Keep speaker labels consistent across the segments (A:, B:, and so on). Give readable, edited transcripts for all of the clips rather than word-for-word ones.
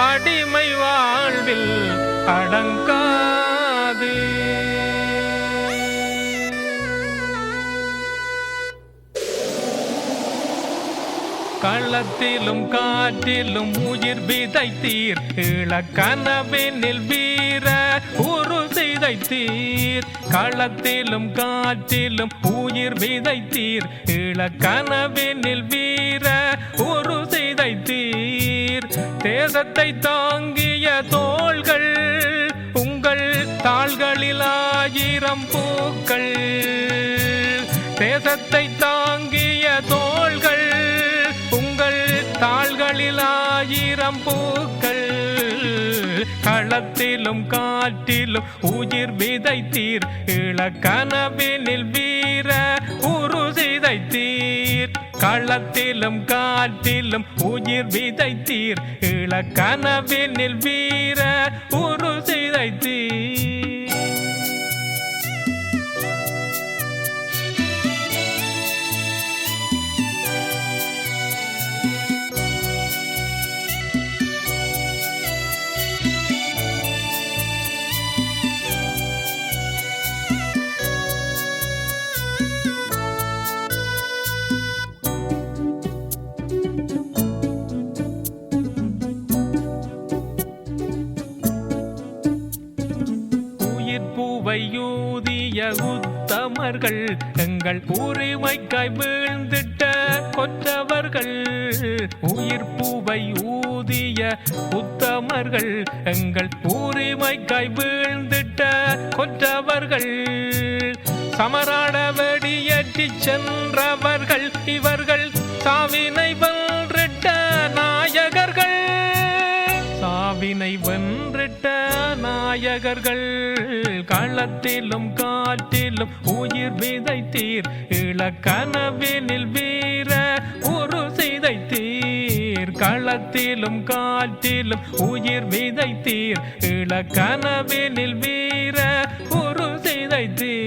A: அடிமை வாழ்வில் அடங்காது. களத்திலும் காற்றிலும் உயிர் விதைத்தீர், இளக்கனவினில் வீர உரு சிதைத்தீர். களத்திலும் காற்றிலும் உயிர் விதைத்தீர், இளக்கனவினில் வீர உரு சிதைத்தீர். தேசத்தை தாங்கிய தோள்கள் உங்கள் தாள்களில் 1000 பூக்கள். தேசத்தை தாங்கிய தோள்கள் உங்கள் தாள்களில் 1000 பூக்கள். களத்திலும் காற்றிலும் உயிர் விதைத்தீர், இளக்கனவினில் வீர உரு சிதைத்தீர். களத்திலும் காற்றிலும் உயிர் விதைத்தீர், இளக்கனவினில் வீர உரு சிதைத்தீர். யூதிய உத்தமர்கள் எங்கள் உரிமைக்காய் வீழ்ந்திட்ட கொற்றவர்கள். உயிர் பூவை ஊதிய உத்தமர்கள் எங்கள் உரிமைக்காய் வீழ்ந்திட்ட கொற்றவர்கள். சமராட வெடியேற்றி சென்றவர்கள் இவர்கள், சாவினை வென்றிட்ட நாயகர்கள். சாவினை வென்றிட்ட நாயகர்கள். களத்திலும் காற்றிலும் உயிர் விதைத்தீர், இளக்கனவினில் வீர உரு சிதைத்தீர். களத்திலும் காற்றிலும் உயிர் விதைத்தீர், இளக்கனவினில் வீர உரு சிதைத்தீர்.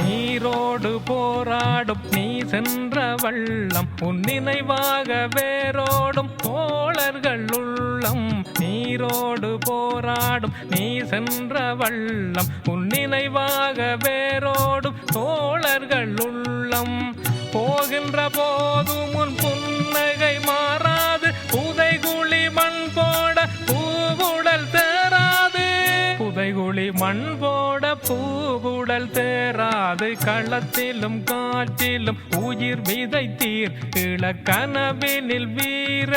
A: நீரோடு போராடும் நீ சென்ற வள்ளம், உன் நினைவாக வேரோடும் தோழர்கள் உள்ளம். நீரோடு போராடும் நீ சென்ற வள்ளம், உன் நினைவாக வேரோடும் தோழர்கள் உள்ளம். போகின்ற போதும் உன் புன்னகை மாறாது, புதைகுழி மண் போட பூவுடல் தேராது. புதைகுழி மண் போட பூவுடல் தேராது. களத்திலும் காற்றிலும் உயிர் விதைத்தீர், இளக்கனவினில் வீர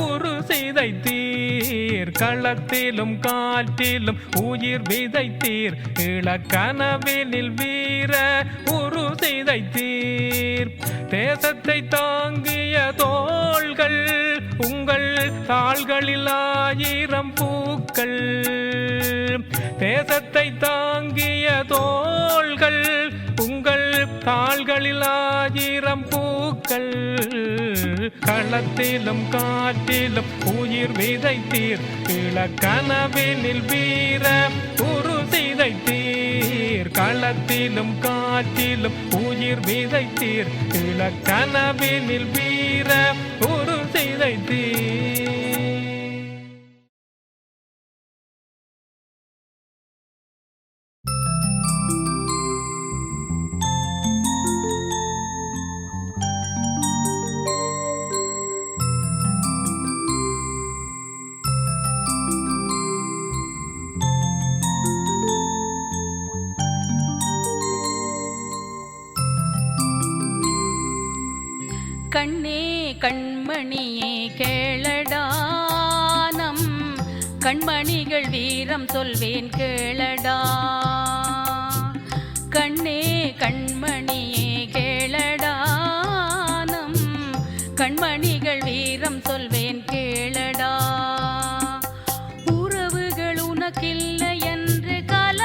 A: உரு சிதைத்தீர். களத்திலும் காற்றிலும் உயிர் விதைத்தீர், இளக்கனவினில் வீர உரு சிதைத்தீர். தேசத்தை தாங்கிய தோள்கள் உங்கள் தாள்களில் 1000 பூக்கள். தேசத்தை தாங்கிய தோள்கள் உங்கள் தாள்களில் 1000 பூக்கள். களத்திலும் காற்றிலும் உயிர் விதைத்தீர், இளக்கனவினில் வீர உரு சிதைத்தீர். களத்திலும் காற்றிலும் உயிர் விதைத்தீர், இளக்கனவினில் வீர உரு சிதைத்தீர்.
B: கண்ணே கண்மணியே கேளடா, நம் கண்மணிகள் வீரம் சொல்வேன் கேளடா. கண்ணே கண்மணியே கேளடா, நம் கண்மணிகள் வீரம் சொல்வேன் கேளடா. உறவுகள் உனக்கில்லை என்று கால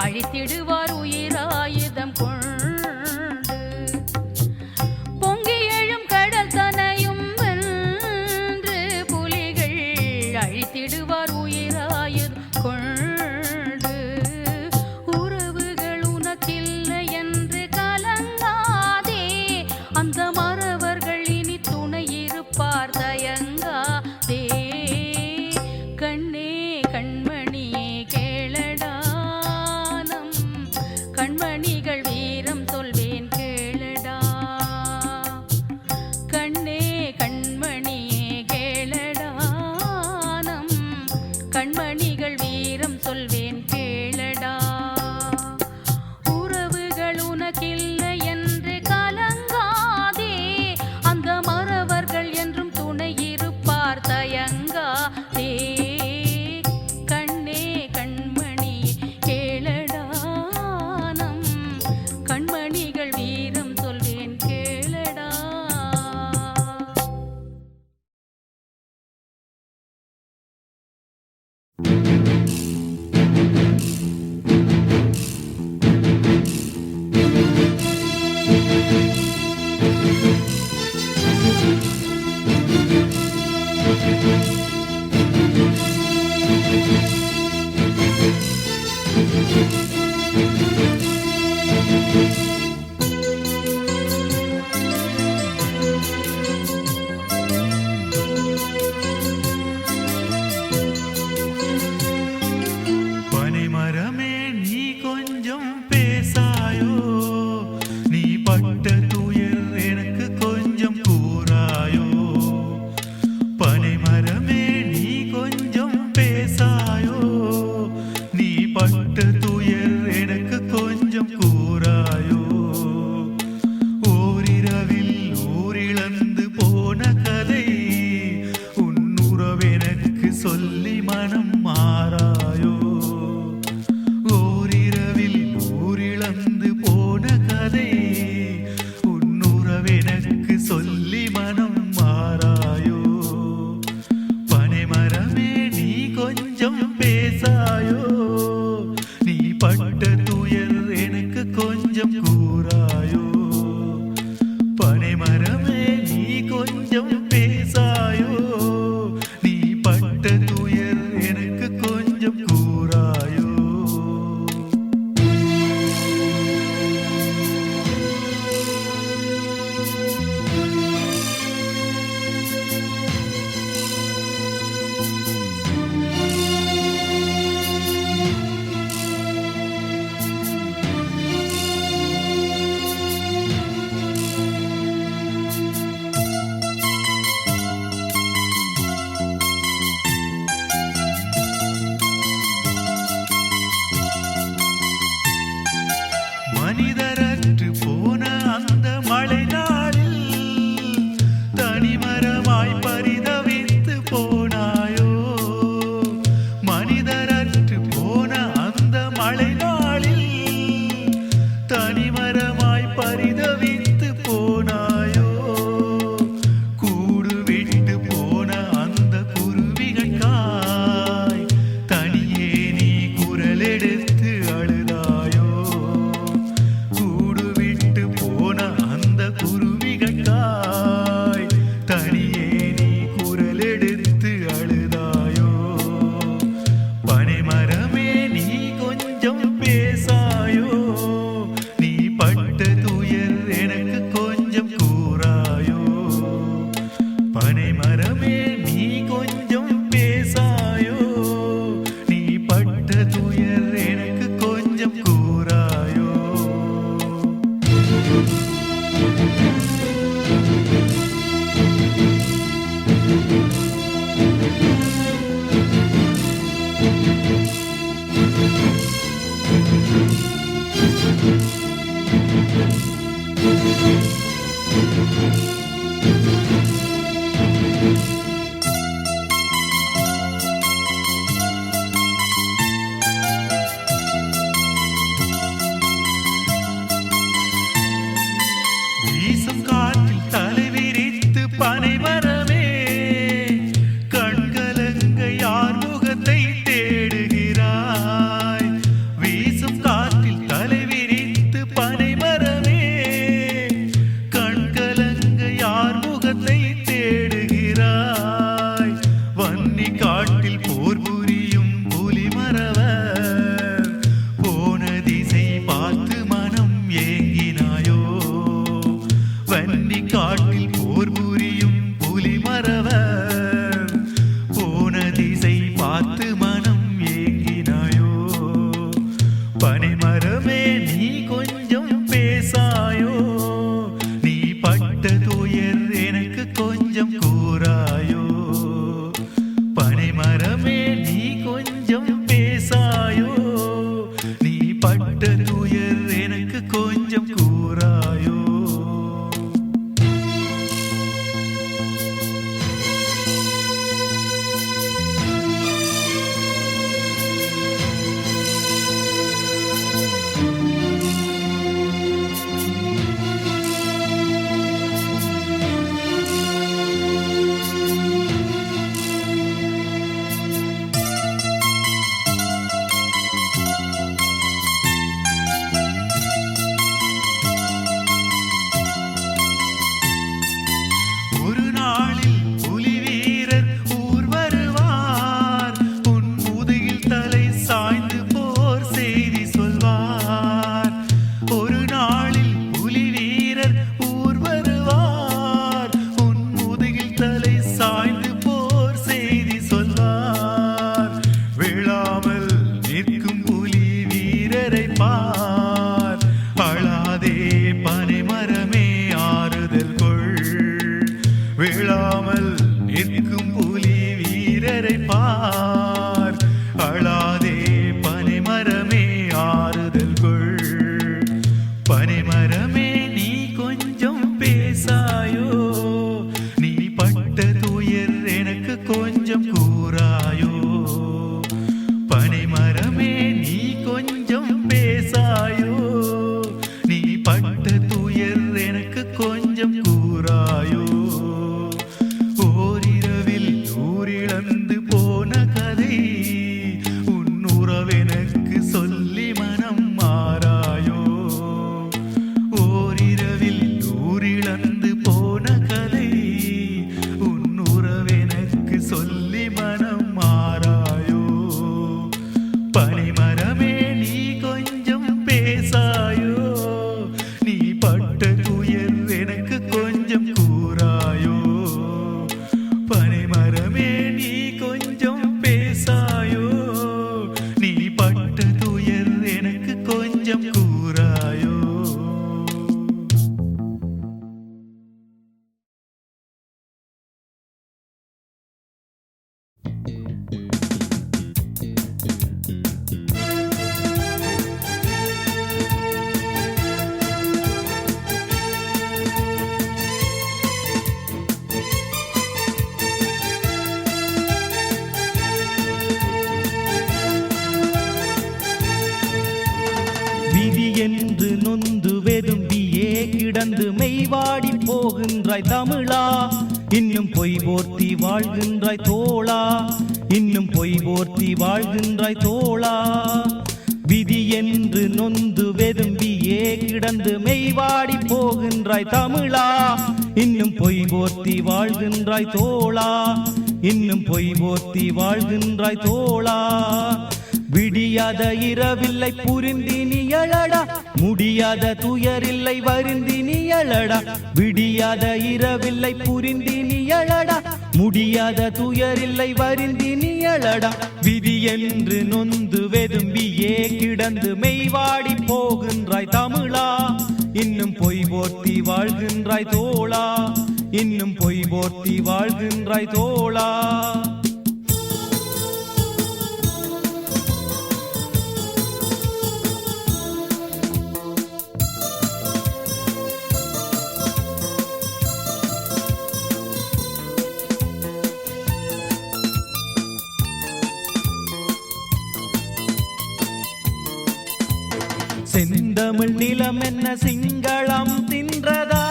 B: அழித்திடுவார் உயிராயுதம் கொண்டு. பொங்கி எழும் கடல் தனையும் வென்று புலிகள் அழித்திடுவார் உயிராயுதம் கொண்டு. உறவுகள் உனக்கில்லை என்று கலங்காதே, அந்த மறவர்கள் இனி துணை இருப்பார் தயங்காதே. கண்ணே கண்மணியே கேளடா, நம் கண்மணிகள் வீரம் சொல்வேன் கேளடா. கண்ணே கண்மணியே கேளடா, நம் கண்மணிகள் வீரம் சொல்வேன் கேளடா. உறவுகள் உனக்கில்லை என்று கலங்காதே, அந்த மறவர்கள் என்றும் துணை இருப்பார் தயங்காதே. கண்ணே கண்மணி கேளடா, நம் கண்மணிகள் வீரம் சொல்வேன் கேளடா.
C: பனைமரமே நீ கொஞ்சம் பேசாயோ, நீ பட்ட துயர் எனக்கு கொஞ்சம் கூறாயோ. பனைமரமே நீ கொஞ்சம் பேசாயோ, நீ பட்ட துயர் எனக்கு கொஞ்சம் கூறாயோ. ஓரிரவில் ஊரிழந்து போன கதை உன் உறவெனக்கு சொல்லி மனம் மாறாயோ. ஓரிரவில் ஊரிழந்து போன கதை உன் உறவெனக்கு சொல்லி மனம் மாறாயோ. பனைமரமே நீ கொஞ்சம் பேசாயோ, நீ பட்ட துயர் எனக்கு கொஞ்சம் கூறாயோ. பனைமரமே நீ கொஞ்சம் பேசாயோ, நீ பட்ட துயர் எனக்கு கொஞ்சம் கூறாயோ. மனிதரற்று போன அந்த மழை நாளில் தனிமரமாய் பரிதவித்து போனாயோ. மனிதரற்று போன அந்த மழை நாளில் தனிமரமாய் பரிதவித்து போனாயோ. கூடு விட்டு போன அந்த குருவிகட்காய் தனியே நீ குரல் எடுத்து அழுதாயோ. கூடு விட்டு போன அந்த குருவிகட்காய் தனியே நீ குரல் எடுத்து அழுதாயோ. பனைமரமே நீ கொஞ்சம் பேசாயோ, நீ பட்ட துயர் எனக்கு கொஞ்சம் கூறாயோ. பனைமரமே நீ கொஞ்சம் பேசாயோ, நீ பட்ட துயர் எனக்கு கொஞ்சம் கூறாயோ. விழாமல் நிற்கும் புலி வீரரை பார். அழாதே பனைமரமே ஆறுதல் கொள். பனைமரமே நீ கொஞ்சம் பேசாயோ, நீ பட்ட துயர் எனக்கு கொஞ்சம் கூறாயோ. பனைமரமே நீ கொஞ்சம் பேசாயோ, நீ பட்ட துயர் எனக்கு கொஞ்சம் கூறாயோ. ஓரிரவில் ஊரிழந்து போன கதை உன் உறவெனக்கு சொல்லி மனம் மாறாயோ. ஓரிரவில் ஊரிழந்து போன கதை உன் உறவெனக்கு சொல்லி மனம் மாறாயோ. பனைமரமே நீ கொஞ்சம் பேசாயோ, நீ பட்ட துயர் எனக்கு கொஞ்சம் கூறாயோ. பனைமரமே நீ கொஞ்சம் பேசாயோ, நீ பட்ட துயர் எனக்கு கொஞ்சம் கூறாயோ.
D: விதி என்று நொந்து வெதும்பியே கிடந்து மெய்வாடி போகின்றாய் தமிழா. இன்னும் பொய் போர்த்தி வாழ்கின்றாய் தோளா, இன்னும் பொய் போர்த்தி வாழ்கின்றாய் தோளா. விதி என்று நொந்து வெதும்பியே கிடந்து மெய்வாடி போகின்றாய் தமிழா. இன்னும் பொய் போர்த்தி வாழ்கின்றாய் தோளா, இன்னும் பொய் போர்த்தி வாழ்கின்றாய் தோளா. விடியாத இரவில்லை புரிந்தி நீ எழடா, முடியாத துயரில்லை வருந்தி நீ எழடா. விடியாத இரவில்லை புரிந்தி நீ எழடா, முடியாத துயரில்லை வருந்தி நீ எழடா. விதி என்று நொந்து வெதும்பியே கிடந்து மெய்வாடி போகின்றாய் தமிழா. இன்னும் பொய் போர்த்தி வாழ்கின்றாய் தோளா, இன்னும் பொய் போர்த்தி வாழ்கின்றாய் தோளா. செந்தமிழ் நிலம் என்ன சிங்களம் தின்றதா,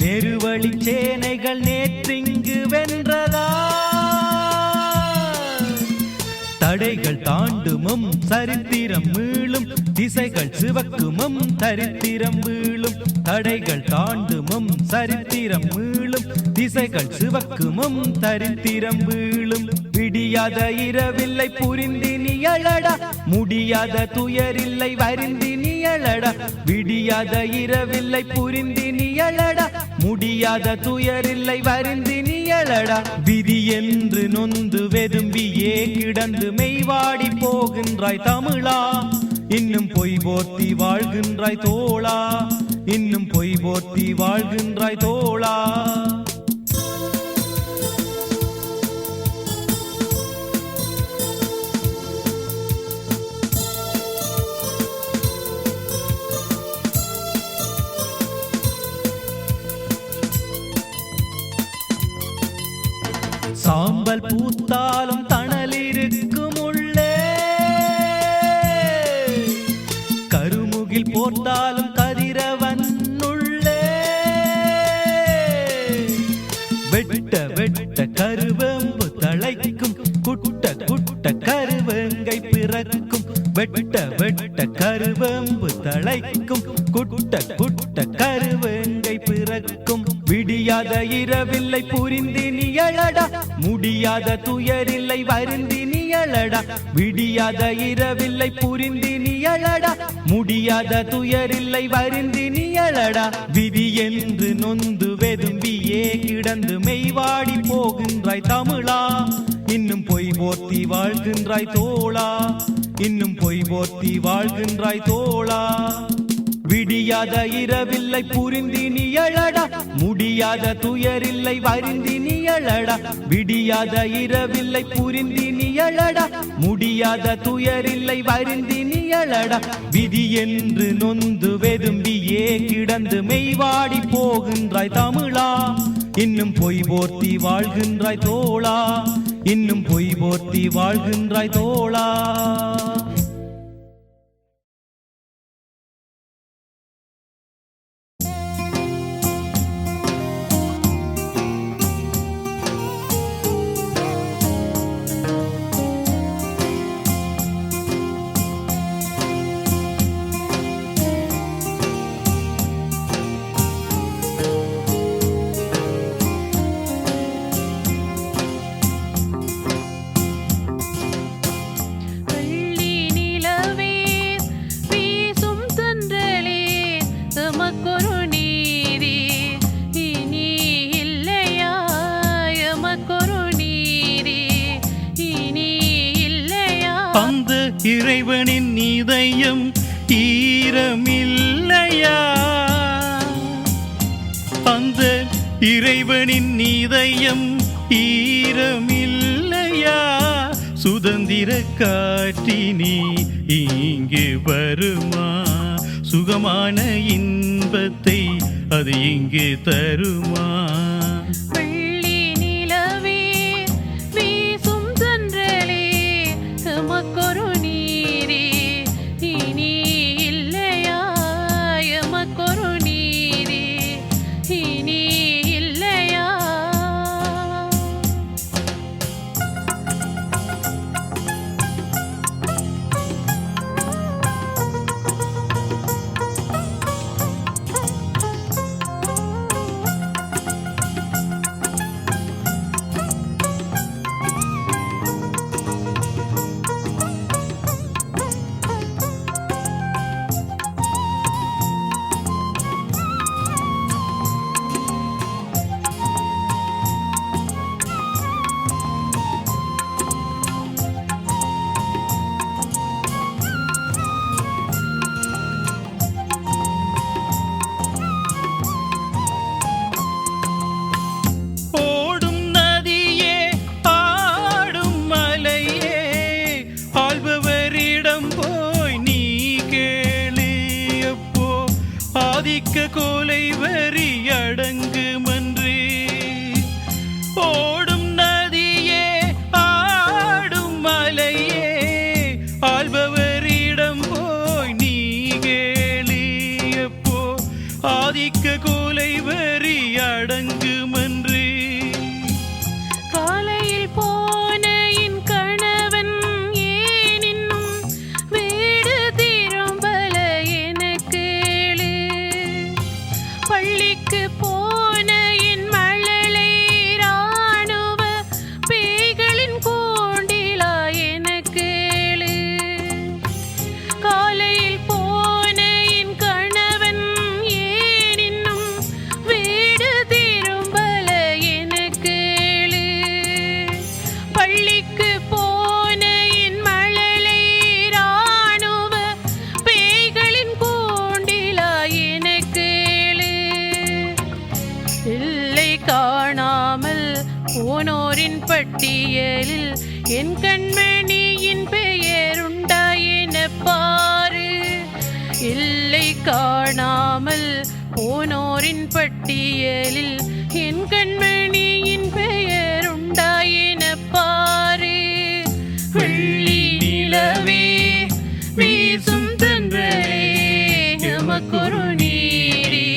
D: நெருவழி சேனைகள் நேற்றிங்கு வென்றதா. தடைகள் தாண்டுமும் சரித்திரம் மீளும், திசைகள் சிவக்குமும் சரித்திரம் வீழும். தடைகள் தாண்டுமும் சரித்திரம் மீளும், திசைகள் சிவக்குமும் சரித்திரம் வீழும். விடியாத இரவில்லை புரிந்தி நீ எழடா, முடியாத துயரில்லை வருந்தி நீ எழடா. விடியாத இரவில்லை புரிந்தி நீ எழடா, முடியாத துயரில்லை வருந்தி நீ எழடா. விதி என்று நொந்து வெதும்பியே கிடந்து மெய்வாடி போகின்றாய் தமிழா. இன்னும் பொய் போர்த்தி வாழ்கின்றாய் தோளா, இன்னும் பொய் போர்த்தி வாழ்கின்றாய் தோளா. சாம்பல் பூத்தாலும் தணல் இருக்கும் உள்ளே, கருமுகில் போர்த்தாலும் கதிரவன் உள்ளே. வெட்ட வெட்ட கருவம்பு தழைக்கும், குட்ட குட்ட கருவங்கை பிறக்கும். வெட்ட வெட்ட கருவம்பு தழைக்கும், குட்ட குட்ட கருவங்கை பிறக்கும். விடியாத இரவில்லை புரிந்தி நீ எழடா, முடியாத துயரில்லை வருந்தி நீ எழடா. விடியாத இரவில்லை புரிந்தி நீ எழடா, முடியாத துயரில்லை வருந்தி நீ எழடா. விதி என்று நொந்து வெதும்பியே கிடந்து மெய்வாடி போகின்றாய் தமிழா. இன்னும் பொய் போர்த்தி வாழ்கின்றாய் தோளா, இன்னும் பொய் போர்த்தி வாழ்கின்றாய் தோளா. விடியாத இரவில்லை புரிந்தி நீ எழடா, முடியாத துயரில்லை வருந்தி நீ எழடா. விடியாத இரவில்லை புரிந்தி நீ எழடா, முடியாத துயரில்லை வருந்தி நீ எழடா. விதி என்று நொந்து வெதும்பியே கிடந்து மெய்வாடி போகின்றாய் தமிழா, இன்னும் பொய் போர்த்தி வாழ்கின்றாய் தோளா, இன்னும் பொய் போர்த்தி வாழ்கின்றாய் தோளா.
C: அந்த இறைவனின் இதயம் ஈரமில்லையா, அந்த இறைவனின் இதயம் ஈரமில்லையா. சுதந்திர காற்றினி இங்கு வருமா, சுகமான இன்பத்தை அது இங்கு தருமா. கோலை வரி அடங்கு மன்றே, ஓடும் நதியே ஆடும் மலையே, ஆள்பவரிடம் போய் நீ கேளியப்போ, ஆதிக்க கோலை வரி அடங்கு மன்றே.
B: காலையில் போன என் கணவன் ஏன் இன்னும் வீடு திரும்பல எனக்கு, பள்ளிக்கு போன என் மழலை ராணுவ பேய்களின் கூண்டிலா எனக்கு. காலையில் போன என் கணவன் ஏன் இன்னும் வீடு திரும்பல எனக்கு, பள்ளிக்கு போன என் மழலை ராணுவ பேய்களின் கூண்டிலா எனக்கு. இல்லை காணாமல் போனோரின் பட்டியலில் என் கண்மணியின் பெயருண்டா என பாரு. இல்லை காணாமல் போனோரின் பட்டியலில் என் கண்மணியின் பெயருண்டா என பாரு. வெள்ளி நிலவே வீசும் தென்றலே எமக்கொரு நீரே,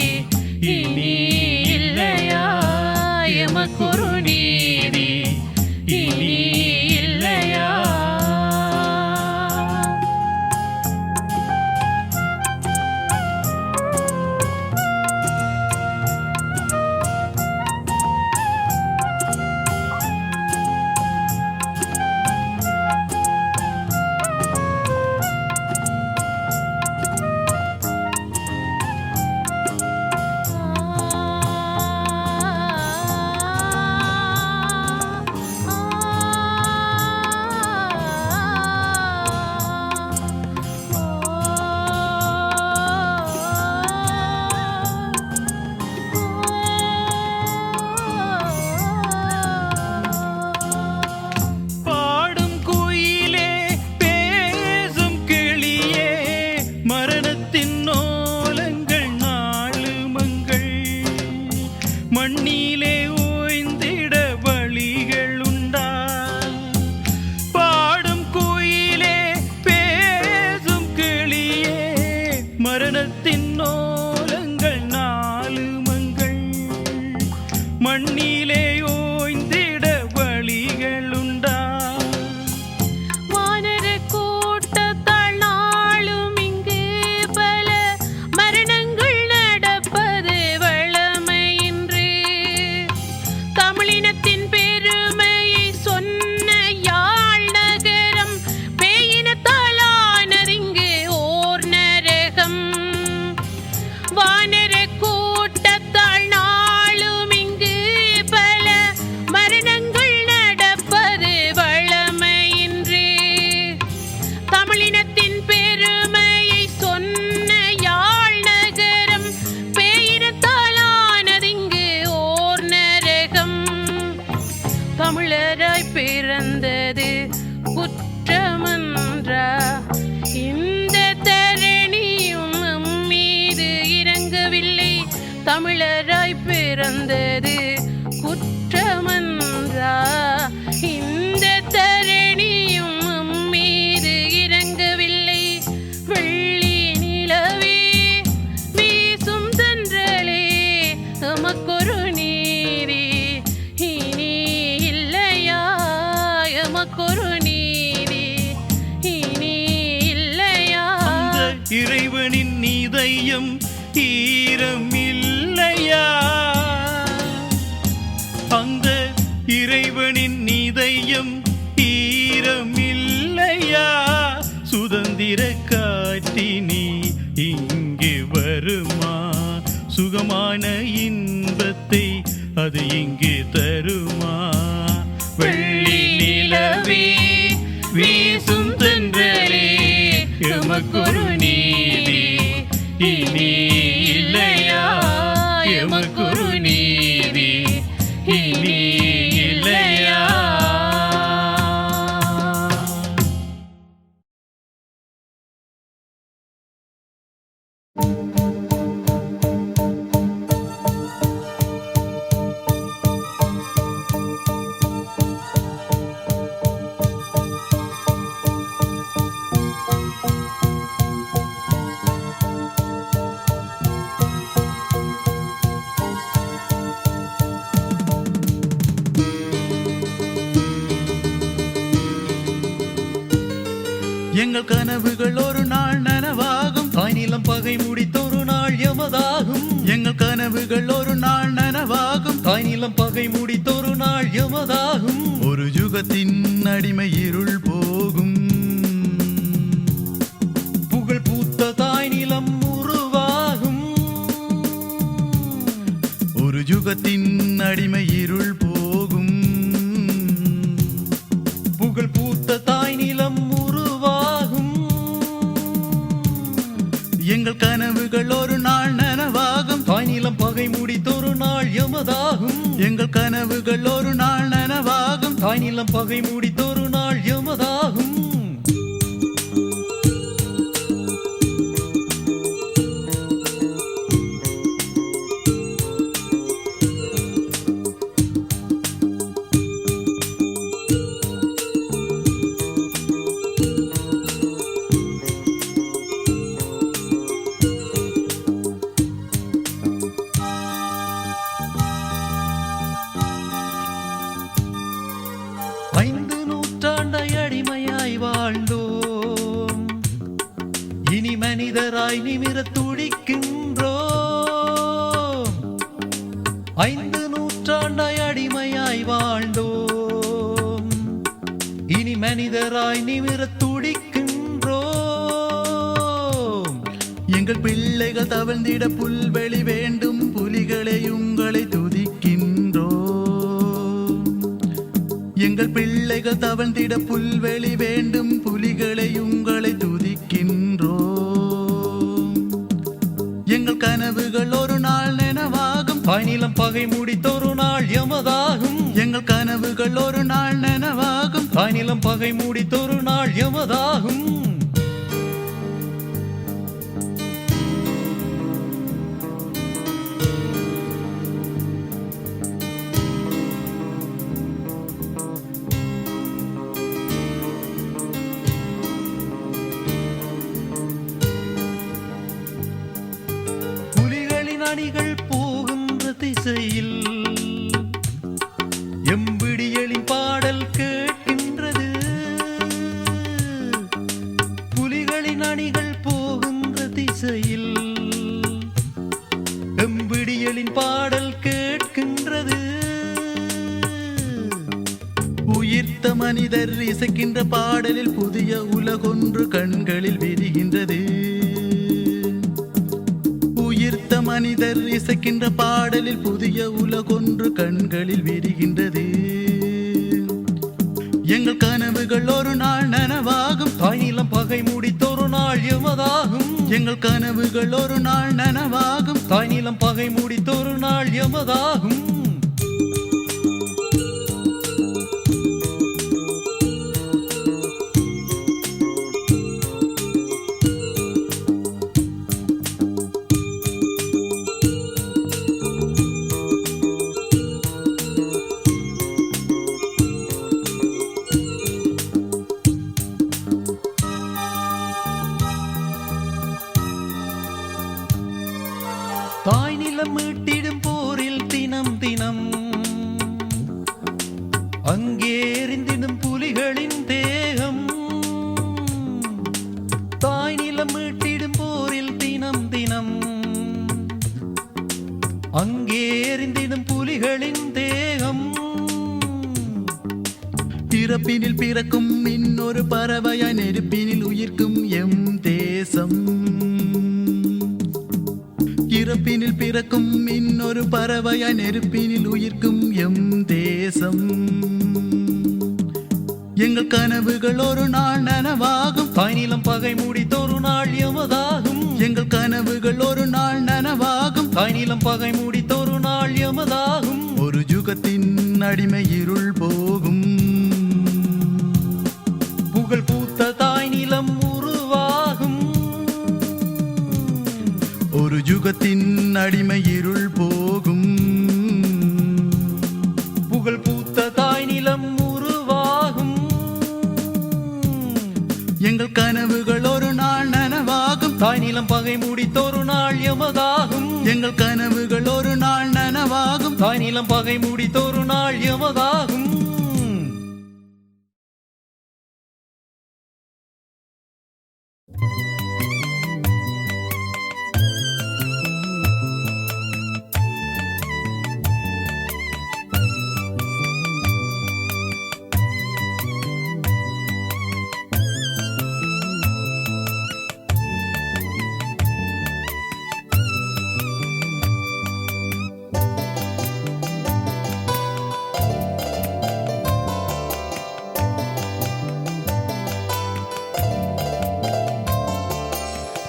B: இனி இல்லையா எமக்கொரு நீரே, இனி இல்லையா.
C: மண்ணிலே ஓய்ந்திட வழிகள் உண்டா? பாடும் குயிலே, பேசும் கிளியே, மரணத்தின் ஓலங்கள் நாலு மங்கள். மண்ணிலே ஓய்ந்திட வழிகள் உண்டா?
B: வானர கூட்டத்தால் நாளும் இங்கு பல மரணங்கள் நடப்பது வழமையின்று. தமிழினத்தின் பெருமையை சொன்ன யாழ் நகரம் பேயினத்தால் ஆனதிங்கு ஓர் நரகம். வானர கூட்டத்தால் நாளும் இங்கு பல மரணங்கள் நடப்பது வழமையின்று. தமிழினத்தின் பெருமையை சொன்ன யாழ் நகரம் பேயினத்தால் ஆனதிங்கு ஓர் நரகம். தமிழராய் பிறந்தது குற்றமன்றா? இந்த தரணியும் நம் மீது இறங்கவில்லை. தமிழராய் பிறந்தது குற்றமன்றா? இந்த தரணியும் நம் மீது இறங்கவில்லை. வெள்ளி நிலவே, வீசும் தென்றலே, எமக்கொரு நீதி இனி இல்லையா? எமக்கொரு நீதி இனி இல்லையா?
C: அந்த இறைவனின் இதயம் ஈரம் இல்லையா? அந்த இறைவனின் இதயம் ஈரம் இல்லையா? சுதந்திர காற்றினி இங்கே வருமா? சுகமான இன்பத்தை அது இங்கே தருமா? வெள்ளி நிலவே, வீசும் தென்றலே, எமக்கொரு நீதி இனி இல்லையா? எமக்கொரு நீதி இனி இல்லையா? எங்கள் கனவுகள் ஒரு நாள் நனவாகும். தாய்நிலம் பகை முடித்தொரு நாள் எமதாகும். எங்கள் கனவுகள் ஒரு நாள் நனவாகும். தாய்நிலம் பகை முடித்தொரு நாள் எமதாகும். ஒரு யுகத்தின் அடிமை இருள் போகும். புகழ் பூத்த தாய்நிலம் உருவாகும். ஒரு யுகத்தின் அடிமை இருள் போகும். புகழ் பூத்த தாய்நிலம் உருவாகும். எங்கள் கனவுகள் ஒரு நாள் நனவாகும். தாய்நிலம் பகை முடித்தொரு நாள் எமதாகும். எங்கள் கனவுகள் ஒரு நாள் நனவாகும். தாய்நிலம் பகை முடித்தொரு நாள் எமதாகும். மனிதராய் நிமிரத் துடிக்கின்றோம். 5 நூற்றாண்டாய் அடிமையாய் வாழ்ந்தோம். இனி மனிதராய் நிமிரத் துடிக்கின்றோம். எங்கள் பிள்ளைகள் தவழ்ந்திட புல்வெளி வேண்டும். புலிகளை உங்களை துதிக்கின்றோம். எங்கள் பிள்ளைகள் தவழ்ந்திட புல்வெளி வேண்டும். புலிகளை உங்களை துதிக்கின்றோம். எங்கள் கனவுகள் ஒரு நாள் நனவாகும். தாய்நிலம் பகை முடித்தொரு நாள் எமதாகும். எங்கள் கனவுகள் ஒரு நாள் நனவாகும். தாய்நிலம் பகை முடித்தொரு நாள் எமதாகும். உயிர்த்த மனிதர் இசைக்கின்ற பாடலில் புதிய உலகொன்று கண்களில் விரிகின்றது. உயிர்த்த மனிதர் இசைக்கின்ற பாடலில் புதிய உலகொன்று கண்களில் விரிகின்றது. எங்கள் கனவுகள் ஒரு நாள் நனவாகும், தாய்நிலம் பகை முடித்தொரு நாள் எமதாகும். எங்கள் கனவுகள் ஒரு நாள் நனவாகும், தாய்நிலம் பகை முடித்தொரு நாள் எமதாகும். தாய் நிலம் மீட்டிடும் போரில் தினம் தினம் அங்கே எரிந்திடும் புலிகளின் தேகம். தாய் நிலம் மீட்டிடும் போரில் தினம் தினம் அங்கே எரிந்திடும் புலிகளின் தேகம். பிறப்பினில் பிறக்கும் இன்னொரு பறவையாய் நெருப்பினில் உயிர்க்கும் எம் தேசம். இறப்பினில் பிறக்கும் இன்னொரு பறவையாய் நெருப்பினில் உயிர்க்கும் எம் தேசம். எங்கள் கனவுகள் ஒரு நாள் நனவாகும், தாய்நிலம் பகை முடித்தொரு நாள் எமதாகும். எங்கள் கனவுகள் ஒரு நாள் நனவாகும், தாய்நிலம் பகை முடித்தொரு நாள் எமதாகும். ஒரு யுகத்தின் அடிமை இருள் போகும், புகழ் பூத்த தாய்நிலம் உருவாகும். ஒரு யுகத்தின் அடிமை இருள் போகும், புகழ் பூத்த தாய்நிலம் உருவாகும். எங்கள் கனவுகள் ஒரு நாள் நனவாகும், தாய்நிலம் பகை முடித்தொரு நாள் எமதாகும். எங்கள் கனவுகள் ஒரு நாள் நனவாகும், தாய்நிலம் பகை முடித்தொரு நாள் எமதாகும்.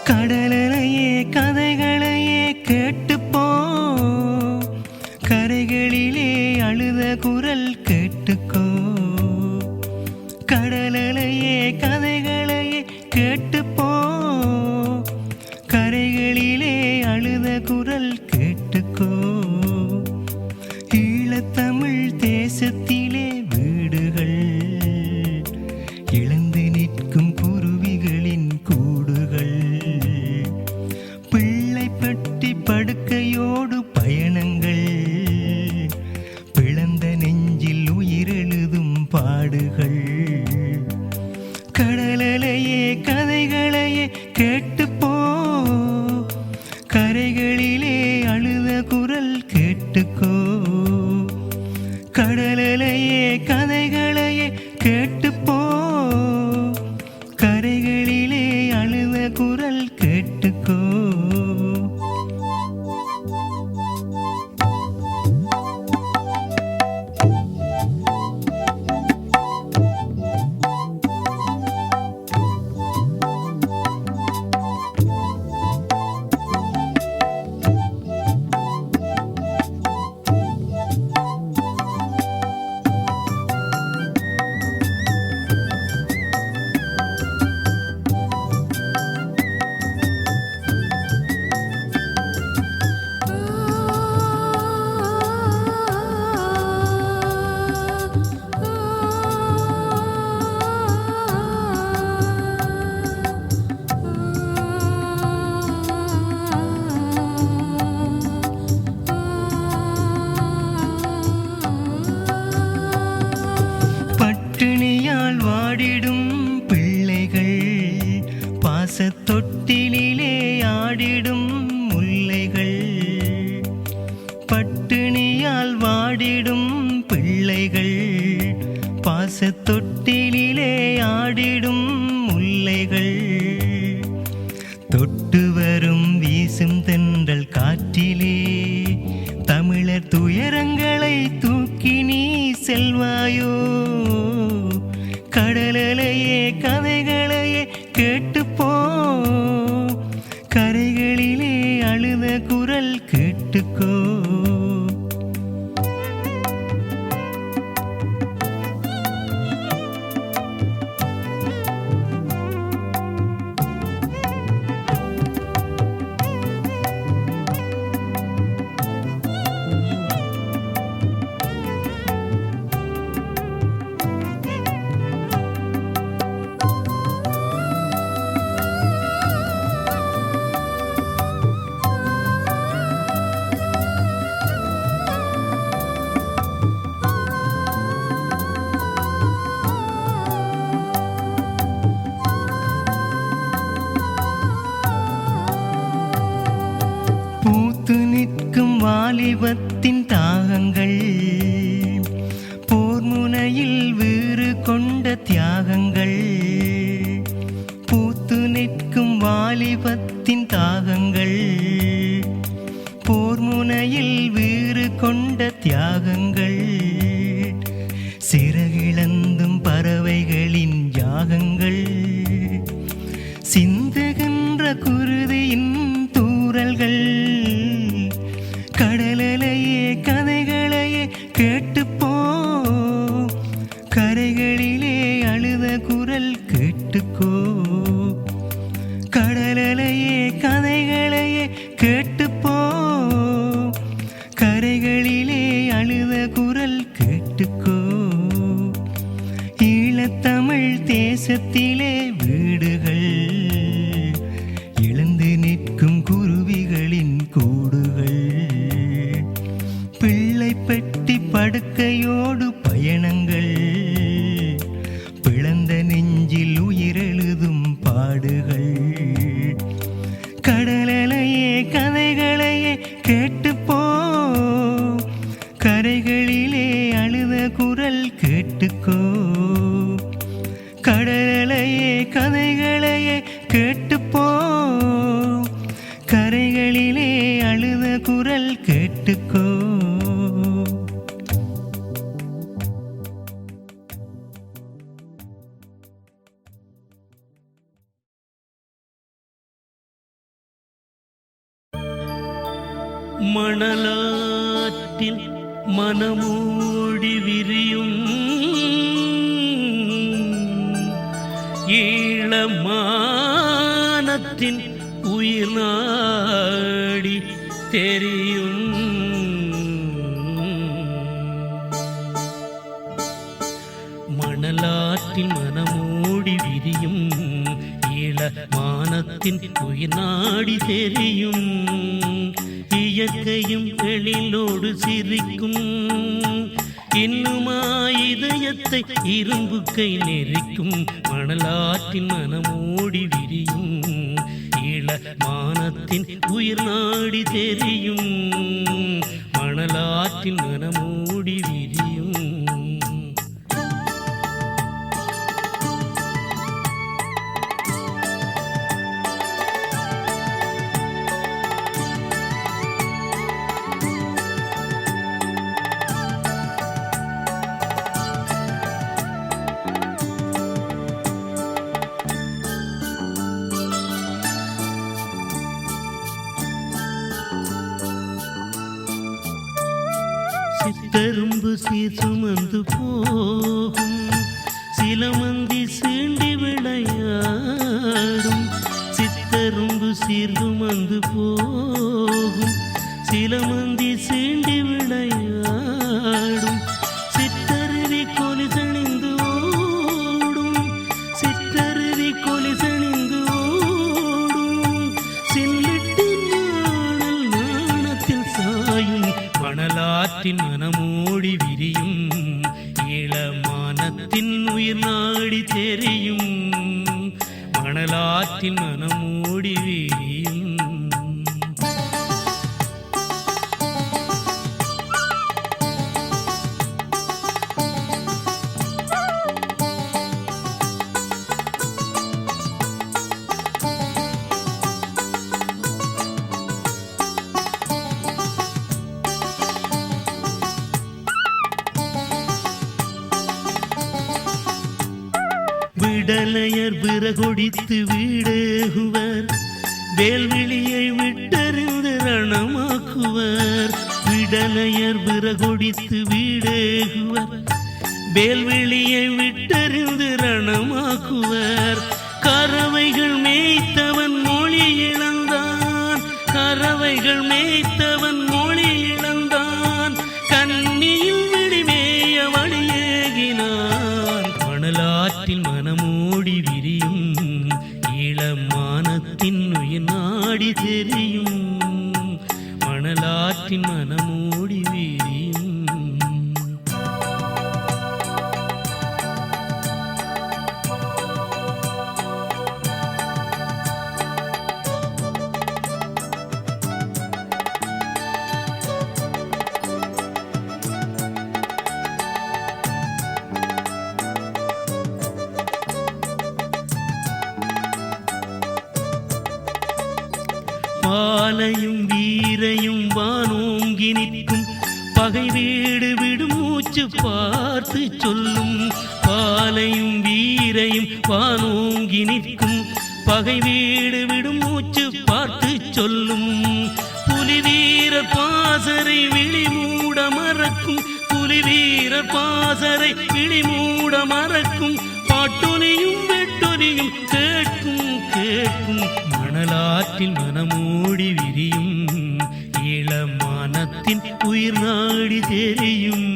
D: கடலையே கதைகளையே கேட்டுப்போ, கரைகளிலே அழுத குரல் கேட்டுக்கோ. கடலையே கதைகளையே கேட்டுப்போ, கரைகளிலே அழுத குரல் கேட்டுக்கோ. ஈழத்தமிழ் தேசத்திலே வீடுகள் இழந்து நிற்கும் குருவிகளின் கூடுகள். பிள்ளைப்பட்டி படுக்கையோடு பயணங்கள், பிளந்த நெஞ்சில் உயிரெழுதும் பாடுகள். கடலையே கதைகளையே கேட்டுப்போ, கரைகளிலே அழுத குரல் கேட்டுக்கோ. கடலையே கதைகளையே கேட்டுப்போ, கரைகளிலே அழுத குரல் கேட்டுக்கோ. பட்டினியால் வாடிடும் பிள்ளைகள், பாசத்தொட்டிலே ஆடிடும் முல்லைகள். பட்டினியால் வாடிடும் பிள்ளைகள், பாச தொட்டிலே ஆடிடும் முல்லைகள் தொட்டு வரும் வீசும் தென்றல் காற்றிலே தமிழர் துயரங்களை தூக்கி நீ செல்வாயோ கடலையே கதைகளையே கேட்டுப்போ கரைகளிலே அழுத குரல் கேட்டுக்கோ வாலிபத்தின் தாகங்கள் போர் முனையில் வீறு கொண்ட தியாகங்கள் பூத்து நிற்கும் வாலிபத்தின் தாகங்கள் போர் முனையில் வீறு கொண்ட தியாகங்கள் சிறகிழந்தும் பறவைகளின் யாகங்கள் சிந்துகின்ற குருதியின் தூறல்கள் கடலையே கதைகளையே கேட்டுப்போ கரைகளிலே அழுத குரல் கேட்டுக்கோ கடலையே கதைகளையே கேட்டுப்போ கரைகளிலே அழுத குரல் கேட்டுக்கோ ஈழத்தமிழ் தேசத்திலே வீடுகள் எழுந்து நிற்கும் குருவிகளின் கூடுகள் பிள்ளை பெட்டி படுக்கையோடு பயணங்கள் பிளந்த நெஞ்சில் உயிரெழுதும் பாடுகள் கடலையே கதைகளையே கேட்டுப்போ கரைகளிலே அழுத குரல் கேட்டுக்கோ கடலையே கதைகளையே கேட்டுப்போ கரைகளிலே அழுத குரல் கேட்டுக்கோ
E: மணலாற்றில் மனமூடி விரியும் ஈழமானத்தின் உயிர் நாடி தெரியும் மணலாற்றில் மனமூடி விரியும் ஈழமானத்தின் உயிர் நாடி தெரியும் இயற்கையும் எழிலோடு சிரிக்கும் இன்னுமா இதயத்தை இரும்பு கை நெறிக்கும் மணலாற்றின் மனமோடி விரியும் ஈழமானத்தின் உயிர் நாடி தெரியும் மணலாற்றின் மனமோடி விரியும் சித்தரும்பு சீர் சுமந்து போகும் சிலமந்தி சீண்டி விளையாடும் சித்தரும்பு சீர் சுமந்து போகும் சிலமந்தி சீண்டி விளையாடும் சித்தருவி கொலிசணிந்து ஓடும் சித்தருவி கொலிசணிந்து ஓடும் சில்லிட்டு நாணல் நாணத்தில் சாயும் மணலாற்றின் மனமோடி விரியும் ஈழமானத்தின் உயிர் நாடி தெரியும் மணலாற்றின் மனமோடி விரியும் விறகொடித்து வீடேகுவர் வேல்விழியை விட்டறிந்து ரணமாக்குவர் விடலையர் விறகொடித்து வீடேகுவர் வேல்விழியை விட்டறிந்து ரணமாக்குவர் கறவைகள் மேய்த்தவன் மொழி இழந்தான் கறவைகள் மேய்த்தவன் மொழி இழந்தான் கண்ணியில் விழிமேய வழியேகினான் மணலாற்றில் மனமோடி விரியும் இளமானத்தின் உயிர் நாடி தெரியும் மணலாற்றின் மனமோடி விரியும் பாலையும் வீரையும் வானோங்கி நிற்கும் பகை வீடு விடும் மூச்சு பார்த்து சொல்லும் பாலையும் வீரையும் வானோங்கி நிற்கும் பகை வீடு விடும் மூச்சு பார்த்து சொல்லும் புலி வீரர் பாசறை விழி மூட மறக்கும் புலி வீரர் பாசறை விழி மூட மறக்கும் பாட்டொலியும் வெட்டொலியும் கேட்கும் கேட்கும் மணலாற்றில் மனமோடி விரியும் இளமானத்தின் உயிர் நாடி தெரியும்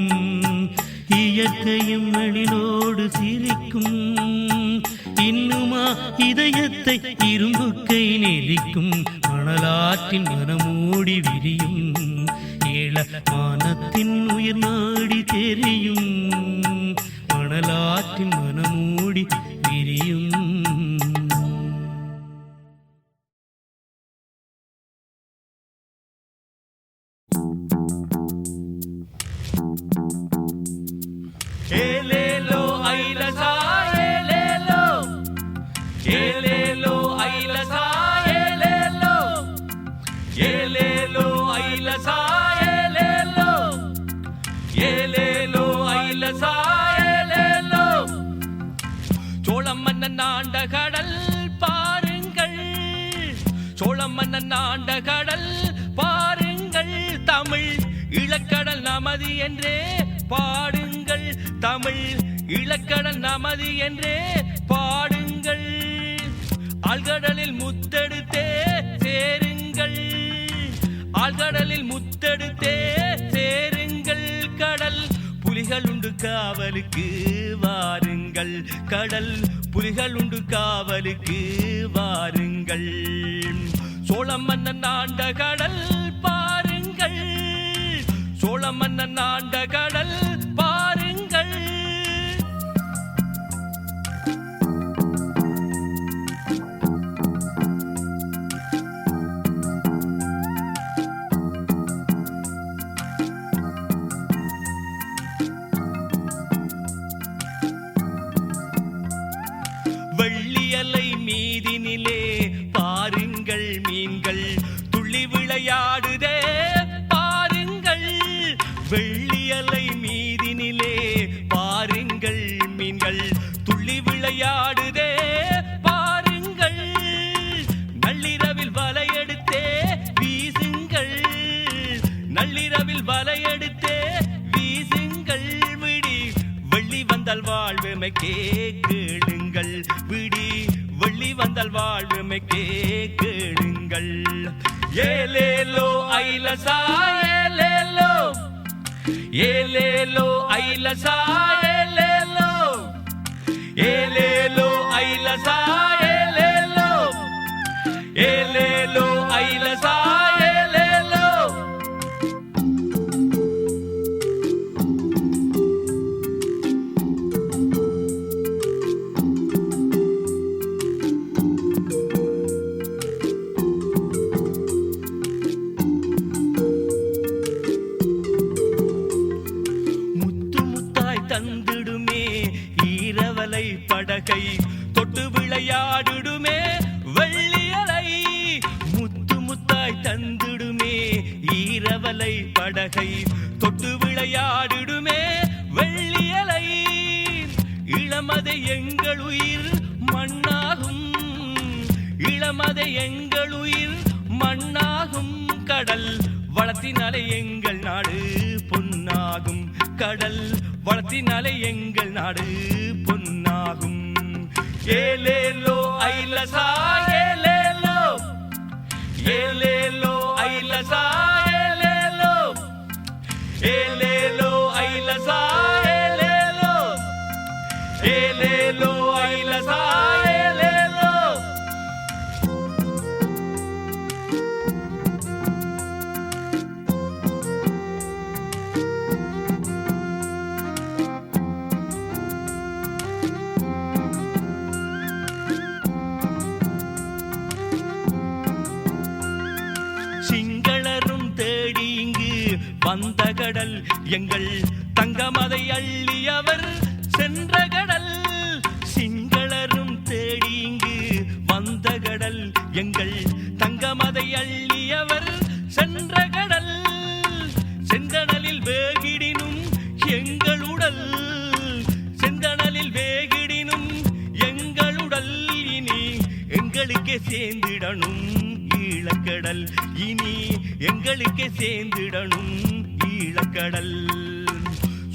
E: இயற்கையும் எழிலோடு சிரிக்கும் இன்னுமா இதயத்தை இரும்பு கை நெரிக்கும் மணலாற்றின் மனமோடி விரியும் இளமானத்தின் உயிர் நாடி தெரியும் மணலாற்றின் மனமோடி விரியும்
C: ஏலேலோ ஐலசா ஏலேலோ ஏலேலோ ஐலசா ஏலேலோ ஏலேலோ ஐலசா ஏலேலோ ஏலேலோ ஐலசா ஏலேலோ சோழம் மன்னன் ஆண்ட கடல் பாருங்கள் சோழம் மன்னன் ஆண்ட கடல் பாருங்கள் தமிழ் இளக்கடல் நமது என்றே பாடுங்கள் தமிழ் இளக்கடல் நமது என்றே பாடுங்கள் ஆழ்கடலில் முத்தெடுத்தே சேருங்கள் ஆழ்கடலில் முத்தெடுத்தே சேருங்கள் கடல் புலிகள் உண்டு காவலுக்கு வாருங்கள் கடல் புலிகள் உண்டு காவலுக்கு வாருங்கள் சோழம் மன்னன் ஆண்ட கடல் பாருங்கள் சோழம் மன்னன் ஆண்ட கடல் பாருங்கள் வெள்ளியலை மீதினிலே பாருங்கள் மீன்கள் துள்ளி விளையாடுதே பாருங்கள் வெள்ளியலை மீதினிலே பாருங்கள் மீன்கள் துள்ளி விளையாடுதே பாருங்கள் நள்ளிரவில் வலையெடுத்தே வீசுங்கள் நள்ளிரவில் வலையெடுத்தே வீசுங்கள் விடி வெள்ளி வந்தால் வாழ்வுமை கேளுங்கள் விடி வெள்ளி வந்தால் வாழ்வுமை கேளுங்கள் ஏலேலோ ஐலசா ஏலேலோ ஏலேலோ ஐலசா ஏலேலோ ஏலேலோ ஐலசா ஏலேலோ ஏலேலோ ஐலசா ஏலேலோ தந்திடுமே ஈரவலை படகை தொட்டு விளையாடிடுமே வெள்ளியலை முத்து முத்தாய் தந்திடுமே ஈரவலை படகை தொட்டு விளையாடிடுமே வெள்ளியலை இளமதை எங்கள் உயிர்
E: மண்ணாகும், இளமதை எங்கள் உயிர் மண்ணாகும். கடல் வளத்தினாலே எங்கள் நாடு பொன்னாகும், கடல் வளத்தினாலே எங்கள் நாடு பொன்னாகும். ஏலேலோ ஐலசா ஏலேலோ, ஏலேலோ ஐலசா ஏலேலோ, ஏலேலோ ஐலசா ஏலேலோ, ஏலேலோ ஐலசா ஏலேலோ. சிங்களரும் தேடி இங்கு வந்த கடல் எங்கள் தங்கமதை அள்ளியவர் சென்ற கடல். சிங்களரும் தேடி இங்கு வந்த கடல் எங்கள் தங்கமதை அள்ளியவர் சென்ற கடல். செந்தணலில் வேகிடினும் எங்கள் உடல், செந்தணலில் வேகிடினும் எங்கள் உடல் இனி எங்களுக்கே சேர்ந்திடணும் ஈழக்கடல், இனி எங்களுக்கே சேர்ந்திடணும் ஈழக்கடல்.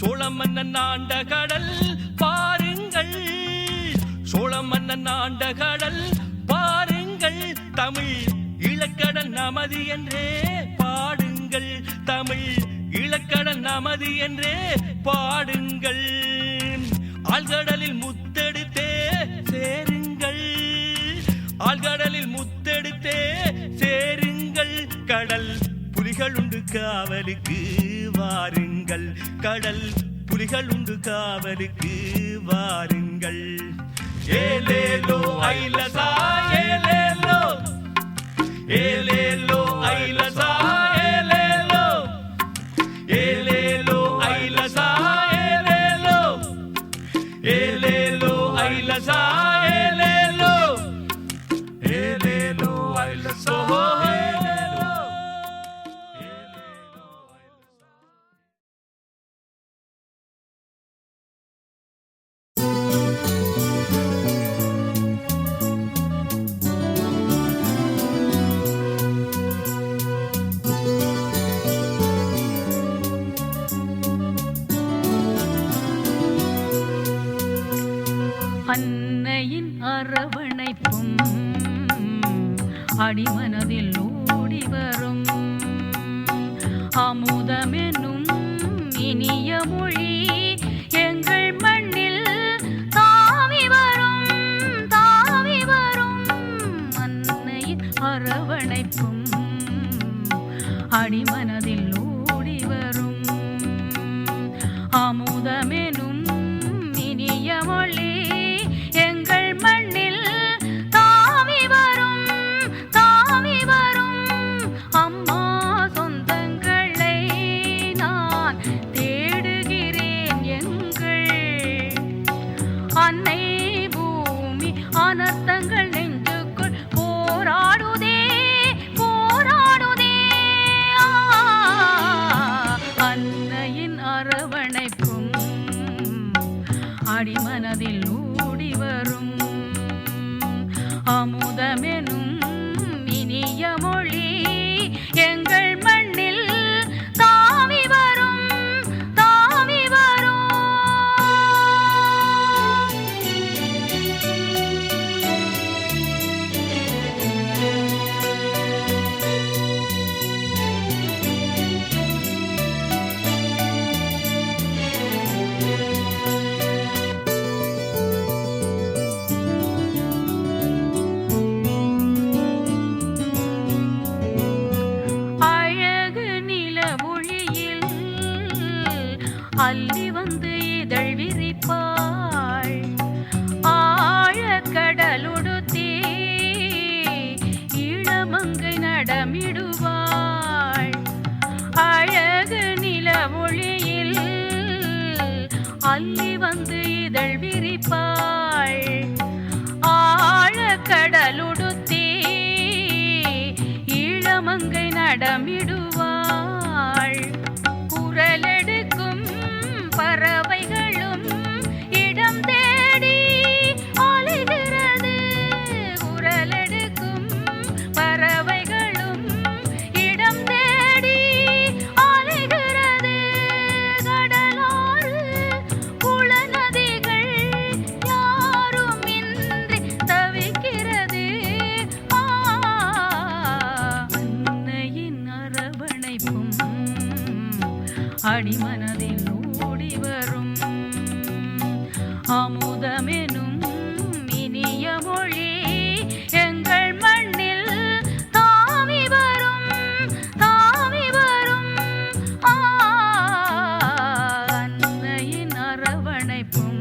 E: சோழ மன்னன் ஆண்ட கடல் பாருங்கள், சோழ மன்னன் ஆண்ட கடல் பாருங்கள். தமிழ் ஈழக்கடல் நமது என்றே பாடுங்கள், தமிழ் ஈழக்கடல் நமது என்றே பாடுங்கள். ஆழ்கடலில் முத்தெடுத்தே சேருங்கள், ஆழ்கடலில் முத்தெடுத்தே சேருங்கள். கடல் புலிகள் உண்டு காவலுக்கு வாருங்கள், கடல் புலிகள் உண்டு காவலுக்கு வாருங்கள். ஏலேலோ ஐலசா ஏலேலோ, ஏலேலோ ஐலசா ஏலேலோ, ஏலேலோ ஐலசா ஏலேலோ, ஏலேலோ ஐலசா ஏலேலோ, ஏலேலோ ஐலசா ஏலேலோ.
B: அன்னையின் அரவணைப்பும் அடிமனதில் ஓடி வரும் அமுதமெனும் இனிய மொழி எங்கள் மண்ணில் தாவி வரும், தாவி வரும். அன்னையின் அரவணைப்பும் அடிமனதில் ஓடி வரும் அமுதமெனும் இனிய மொழி எங்கள் மண்ணில் தாவி வரும், தாவி வரும். அம்மா சொந்தங்களை நான் தேடுகிறேன், எங்கள் அன்னை பூமி அனர்த்தங்கள் நெஞ்சுக்குள் போராடுதே, போராடுதே. அன்னையின் அரவணைப்பும் அடிமனதில் ஓடி வரும் அமுதமெனும் இனிய மொழி எங்கள் மண்ணில் தாவி வரும், தாவி வரும். அள்ளி வந்து இதழ் விரிப்பாள், ஆழக்கடலுடுத்தி இளமங்கை நடமிடுவாள். அழகு நிலவொளியில் அள்ளி வந்து இதழ் விரிப்பாள், ஆழக்கடலுடுத்தி இளமங்கை நடமிடுவாள். குரலெடுக்கும் பறவைகளும் இடம் தேடி அலைகிறது, அடிமனதில் ஓடி வரும் அமுதமெனும் இனிய மொழி எங்கள் மண்ணில் தாவி வரும் தாவி வரும் அன்னையின் அரவணைப்பும்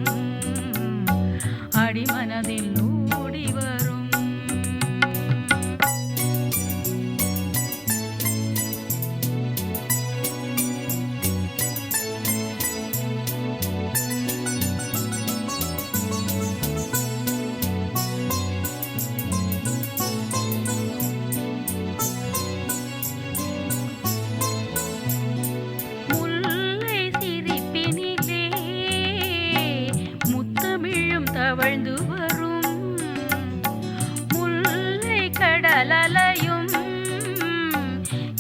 B: அடிமனதில் ஓடி வரும் முல்லை சிரிப்பினிலே முத்தமிழும் தவழ்ந்து வரும் முல்லை கடலலையும்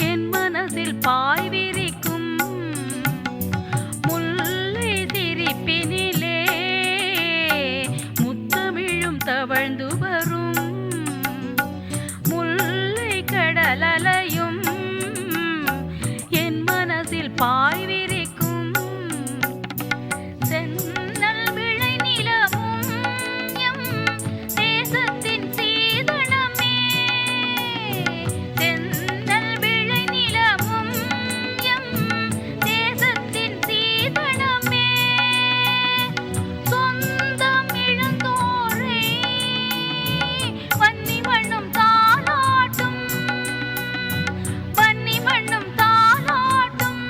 B: என் மனதில் பாய் விரிக்கும் முல்லை சிரிப்பினிலே முத்தமிழும் தவழ்ந்து வரும் முல்லை கடலலையும் என் மனதில் பாய் விரிக்கும் சென்னல் விளை நிலவும் எம் தேசத்தின் சீதனமே சென்னல் விளை நிலவும் எம் தேசத்தின் சீதனமே சொந்தம் இழந்தோரை வன்னி மண்ணும் தாலாட்டும் வன்னி மண்ணும் தாலாட்டும்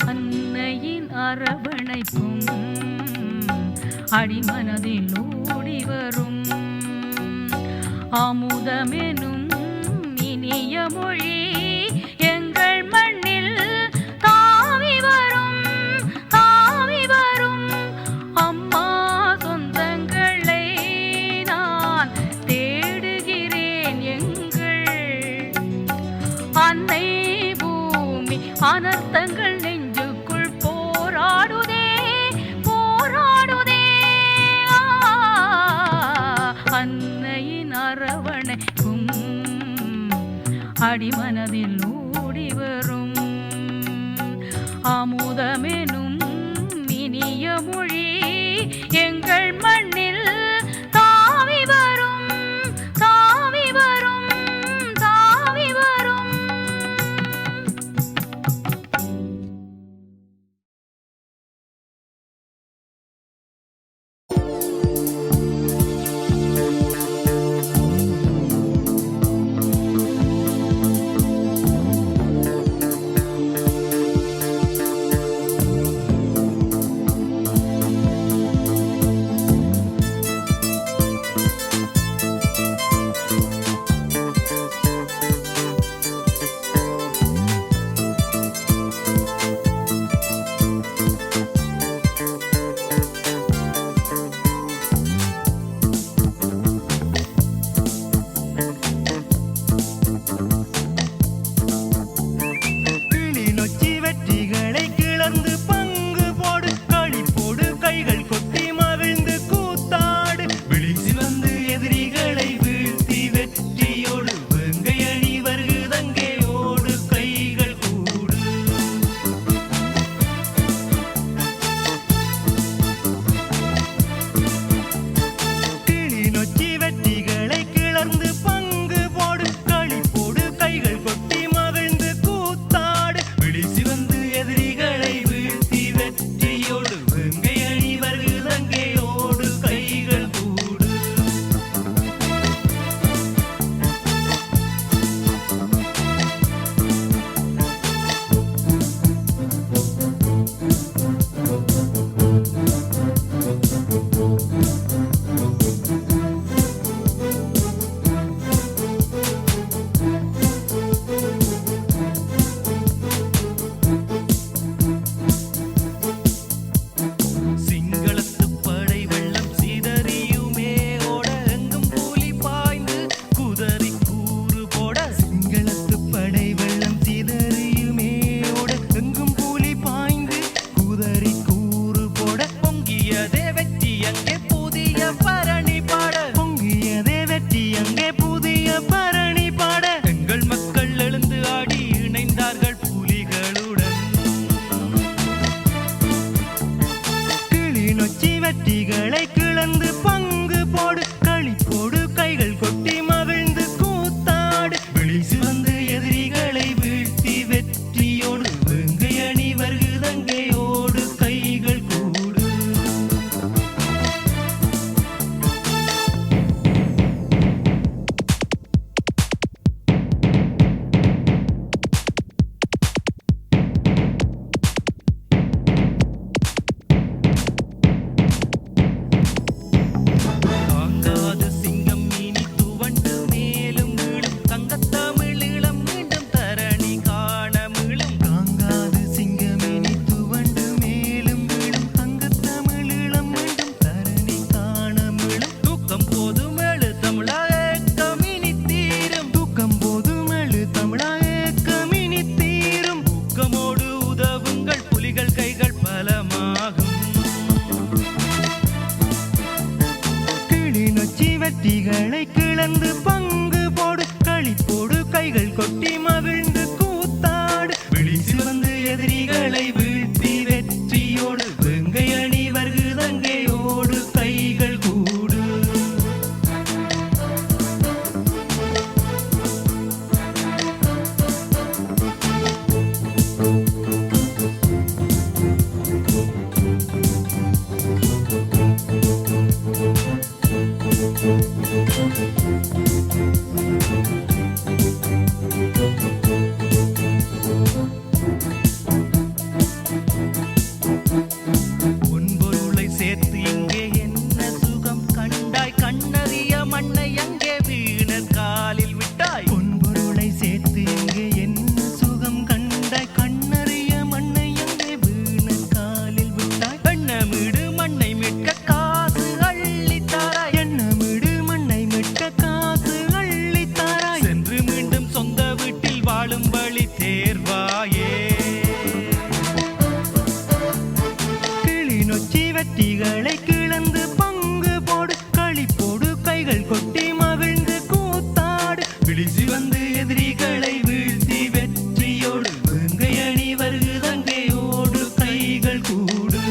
B: அன்னையின் அரவணைப்பும் அடிமனதில் ஓடி வரும் அமுதமெனும் இனிய மொழி எங்கள் மண்ணில் தாவி வரும் தாவி வரும் அம்மா சொந்தங்களை நான் தேடுகிறேன் எங்கள் அன்னை பூமி அனர்த்தங்கள் நெஞ்சுக்குள் போராடுதே போராடுதே அன்னையின் அரவணைக்கும் அடிமனதில் ஓடி வரும் அமுதமெனும் இனிய மொழி எங்கள் மண்ணில் தாவி வரும் தாவி வரும் தாவி வரும்
D: எதிரிகளை கிளந்து பங்கு போடு களிப்போடு கைகள் கொட்டி மகிழ்ந்து கூத்தாடு விழி சிவந்து எதிரிகளை வீழ்த்தி வெற்றியோடு வெங்கை அணி வருகுதங்கையோடு கைகள் கூடு தாங்காத சிங்கம் இனி துவண்டு மேலும் மீளும் தங்கத்தமிழ் இளம் மீண்டும் தரணி காண மீளும் தாங்காத சிங்கம் இனி துவண்டு மேலும் மீளும் தங்கத்தமிழ் இளம் மீண்டும் தரணி காண மீளும் தூக்கம் போதும் எழு தமிழாக கமினி தீரும் தூக்கம் போதும் எழு தமிழாக கமினி தீரும் ஊக்கமோடு உதவுங்கள் புலிகள் கைகள் பலமாகும் கிளிநொச்சி வெற்றிகளை கிளந்து பங்கு போடு களிப்போடு கைகள் கொட்டி மகிழ்ந்து கூத்தாடு விழி சிவந்து எதிரிகளை வீழ்த்தி வெற்றியோடு வெங்கை அணி வருகுதங்கையோடு கைகள் கூடு பொன்பொருளை சேர்த்து இங்கே என்ன சுகம் கண்டாய் கண்ணறிய மண்ணை அங்கே வீணர் காலில் விட்டாய் பொன்பொருளை சேர்த்து இங்கே என்ன சுகம் கண்டாய் கண்ணறிய மண்ணை அங்கே வீணர் காலில் விட்டாய் எண்ணமிடு மண்ணை மீட்க காசு அள்ளித்தாராய் எண்ணமிடு மண்ணை மீட்க காசு அள்ளித்தாராய் சென்று மீண்டும் சொந்த வீட்டில் வாழும் வழி தேர்வாயே கிளிநொச்சி வெற்றிகளை கிளந்து பங்கு போடு களிப்போடு கைகள் கொட்டி மகிழ்ந்து கூத்தாடு விழி சிவந்து எதிரிகளை வீழ்த்தி வெற்றியோடு வெங்கை அணி வருகுதங்கையோடு கைகள் கூடு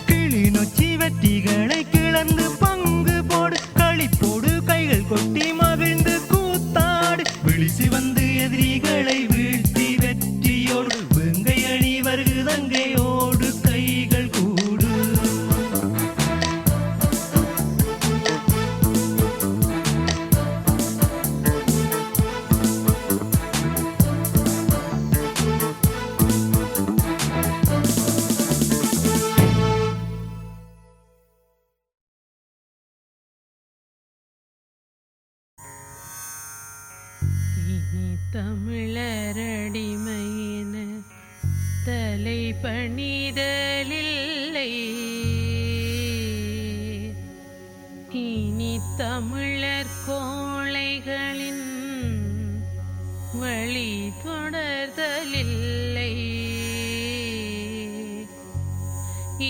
D: கிளிநொச்சி வெற்றிகளை கிளந்து பங்கு போடு களிப்போடு கைகள் கொட்டி மகிழ்ந்து கூத்தாடு விழி சிவந்து எதிரிகளை வீழ்த்தி வெற்றியோடு வெங்கை அணி வருகுதங்கையோடு கைகள் கூடு
B: இனி தமிழரடிமையின தலை பணிதலில்லை இனி தமிழர் கோழைகளின் வழி தொடர்தலில்லை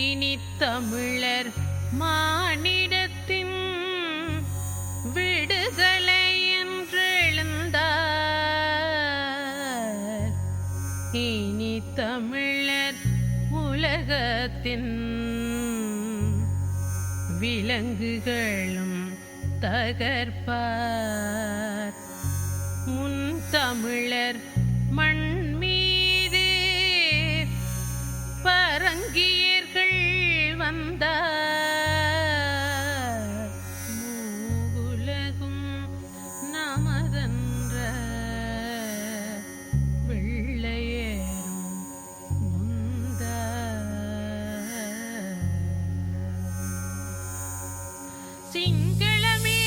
B: இனி தமிழர் மானிடத்தின் விடுதலை என்றெழுந்தார் இனி தமிழர் உலகத்தின் விலங்குகளும் தகர்ப்பார் முன் தமிழர் மண் மீது பரங்கியர்கள் வந்தார் மூவுலகும் நமதென்ற வெள்ளையேறும் சிங்களமே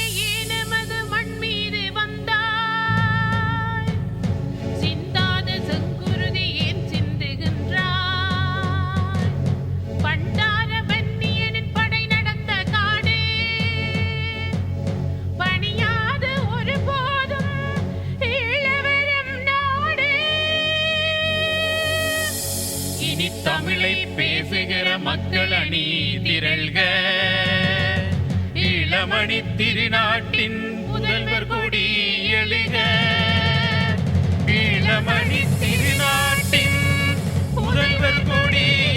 B: நமது மண் மீது வந்தாய் சிந்தாத செங்குருதி ஏன் சிந்துகின்றாய் பண்டார வன்னியனின் படை நடந்த காடு பணியாது ஒருபோதும் ஈழவரும் நாடு
A: இனி தமிழை பேசுகிற மக்கள் அணி திரள்க இளமணி திருநாட்டின் முதல்வர் கொடி எழுக இளமணி திருநாட்டின்
C: சில்வர் கொடி